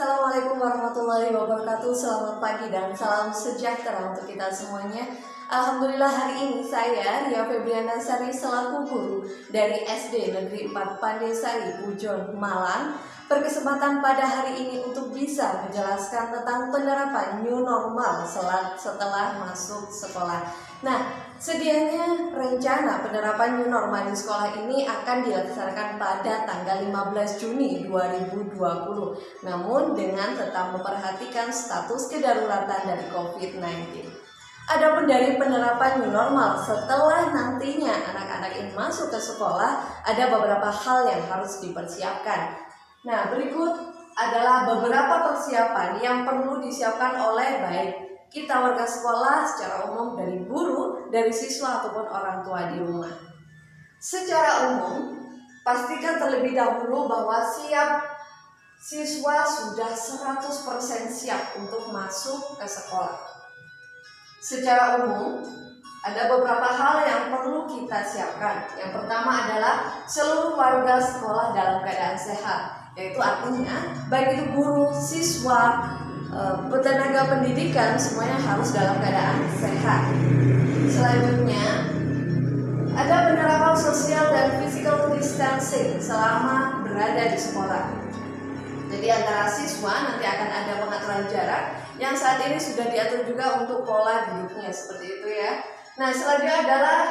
Assalamualaikum warahmatullahi wabarakatuh. Selamat pagi dan salam sejahtera untuk kita semuanya. Alhamdulillah hari ini saya Ria Febriana Sari selaku guru dari SD Negeri 4 Pandesari Pujon, Malang berkesempatan pada hari ini untuk bisa menjelaskan tentang penerapan new normal setelah masuk sekolah. Nah, sedianya rencana penerapan new normal di sekolah ini akan dilaksanakan pada tanggal 15 Juni 2020. Namun dengan tetap memperhatikan status kedaruratan dari COVID-19. Adapun dari penerapan new normal setelah nantinya anak-anak ini masuk ke sekolah, ada beberapa hal yang harus dipersiapkan. Nah, berikut adalah beberapa persiapan yang perlu disiapkan oleh baik kita warga sekolah secara umum, dari guru, dari siswa ataupun orang tua di rumah. Secara umum, pastikan terlebih dahulu bahwa siswa sudah 100% siap untuk masuk ke sekolah. Secara umum, ada beberapa hal yang perlu kita siapkan. Yang pertama adalah seluruh warga sekolah dalam keadaan sehat, yaitu artinya baik itu guru, siswa, tenaga pendidikan semuanya harus dalam keadaan sehat. Selanjutnya, ada penerapan sosial dan physical distancing selama berada di sekolah. Jadi antara siswa nanti akan ada pengaturan jarak yang saat ini sudah diatur juga untuk pola duduknya seperti itu ya. Nah, selanjutnya adalah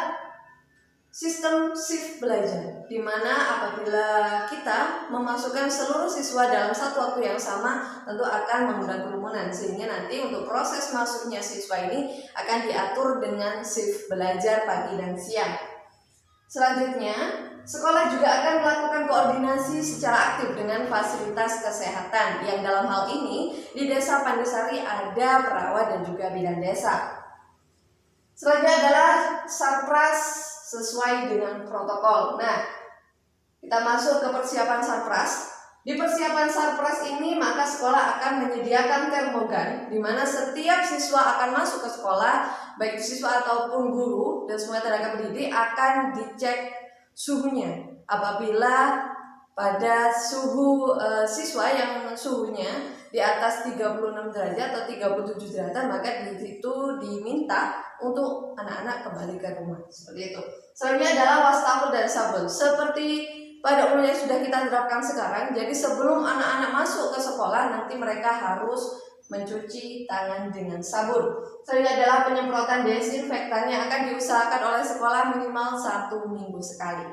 sistem shift belajar, di mana apabila kita memasukkan seluruh siswa dalam satu waktu yang sama, tentu akan mengundang kerumunan, sehingga nanti untuk proses masuknya siswa ini akan diatur dengan shift belajar pagi dan siang. Selanjutnya, sekolah juga akan melakukan koordinasi secara aktif dengan fasilitas kesehatan, yang dalam hal ini di Desa Pandesari ada perawat dan juga bidan desa. Selanjutnya adalah sarpras sesuai dengan protokol. Nah, kita masuk ke persiapan sarpras. Di persiapan sarpras ini maka sekolah akan menyediakan termogan, di mana setiap siswa akan masuk ke sekolah, baik siswa ataupun guru dan semua tenaga pendidik akan dicek suhunya. Apabila pada suhu siswa yang suhunya di atas 36 derajat atau 37 derajat, maka di situ diminta untuk anak-anak kembali ke rumah, seperti itu. Selanjutnya adalah wastafel dan sabun, seperti pada umumnya sudah kita terapkan sekarang. Jadi sebelum anak-anak masuk ke sekolah, nanti mereka harus mencuci tangan dengan sabun. Selanjutnya adalah penyemprotan desinfektan yang akan diusahakan oleh sekolah minimal 1 minggu sekali.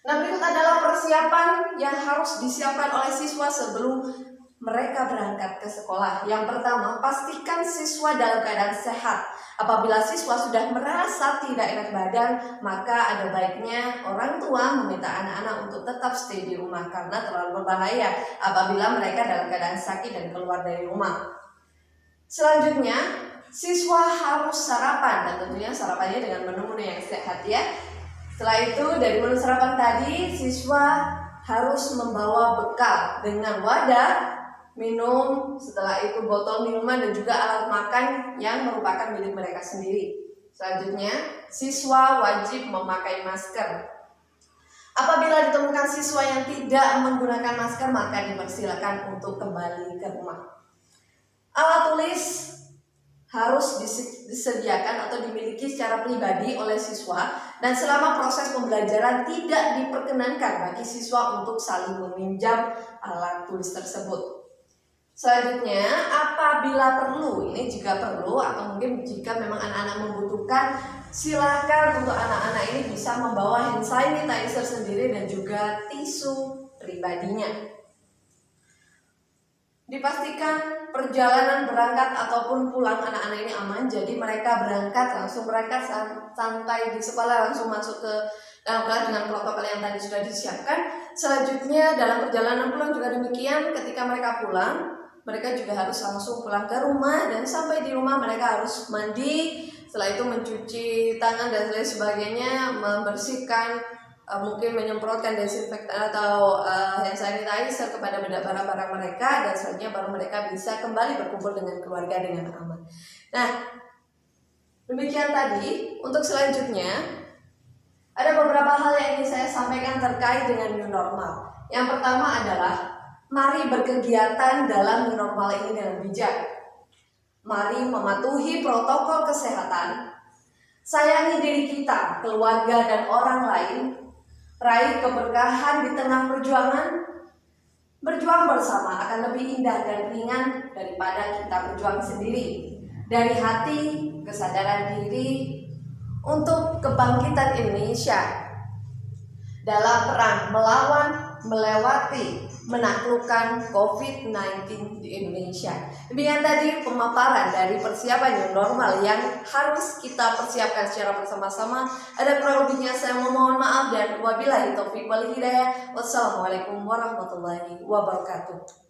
Nah, berikut adalah persiapan yang harus disiapkan oleh siswa sebelum mereka berangkat ke sekolah. Yang pertama, pastikan siswa dalam keadaan sehat. Apabila siswa sudah merasa tidak enak badan, maka ada baiknya orang tua meminta anak-anak untuk tetap stay di rumah karena terlalu berbahaya apabila mereka dalam keadaan sakit dan keluar dari rumah. Selanjutnya, siswa harus sarapan, dan tentunya sarapannya dengan menu-menu yang sehat ya. Setelah itu, dari menu sarapan tadi, siswa harus membawa bekal dengan wadah minum, setelah itu botol minuman dan juga alat makan yang merupakan milik mereka sendiri. Selanjutnya, siswa wajib memakai masker. Apabila ditemukan siswa yang tidak menggunakan masker, maka dipersilakan untuk kembali ke rumah. Alat tulis harus disediakan atau dimiliki secara pribadi oleh siswa, dan selama proses pembelajaran tidak diperkenankan bagi siswa untuk saling meminjam alat tulis tersebut. Selanjutnya, apabila perlu, ini jika perlu atau mungkin jika memang anak-anak membutuhkan, silakan untuk anak-anak ini bisa membawa hand sanitizer sendiri dan juga tisu pribadinya. Dipastikan perjalanan berangkat ataupun pulang anak-anak ini aman, jadi mereka langsung berangkat santai di sekolah, langsung masuk ke dalam kelas dengan protokol yang tadi sudah disiapkan. Selanjutnya dalam perjalanan pulang juga demikian, ketika mereka pulang, mereka juga harus langsung pulang ke rumah, dan sampai di rumah mereka harus mandi, setelah itu mencuci tangan dan lain sebagainya, membersihkan, mungkin menyemprotkan desinfektan atau hand sanitizer kepada barang-barang mereka, dan selanjutnya baru mereka bisa kembali berkumpul dengan keluarga dengan aman. Nah, demikian tadi. Untuk selanjutnya, ada beberapa hal yang ingin saya sampaikan terkait dengan new normal. Yang pertama adalah Mari berkegiatan dalam new normal ini dengan bijak. Mari mematuhi protokol kesehatan. Sayangi diri kita, keluarga, dan orang lain. Raih keberkahan di tengah perjuangan. Berjuang bersama akan lebih indah dan ringan daripada kita berjuang sendiri. Dari hati, kesadaran diri, untuk kebangkitan Indonesia dalam perang melawan, melewati, menaklukkan COVID-19 di Indonesia. Demikian tadi pemaparan dari persiapan new normal yang harus kita persiapkan secara bersama-sama. Ada kurang lebihnya saya memohon maaf dan wabillahi taufiq wal hidayah. Wassalamualaikum warahmatullahi wabarakatuh.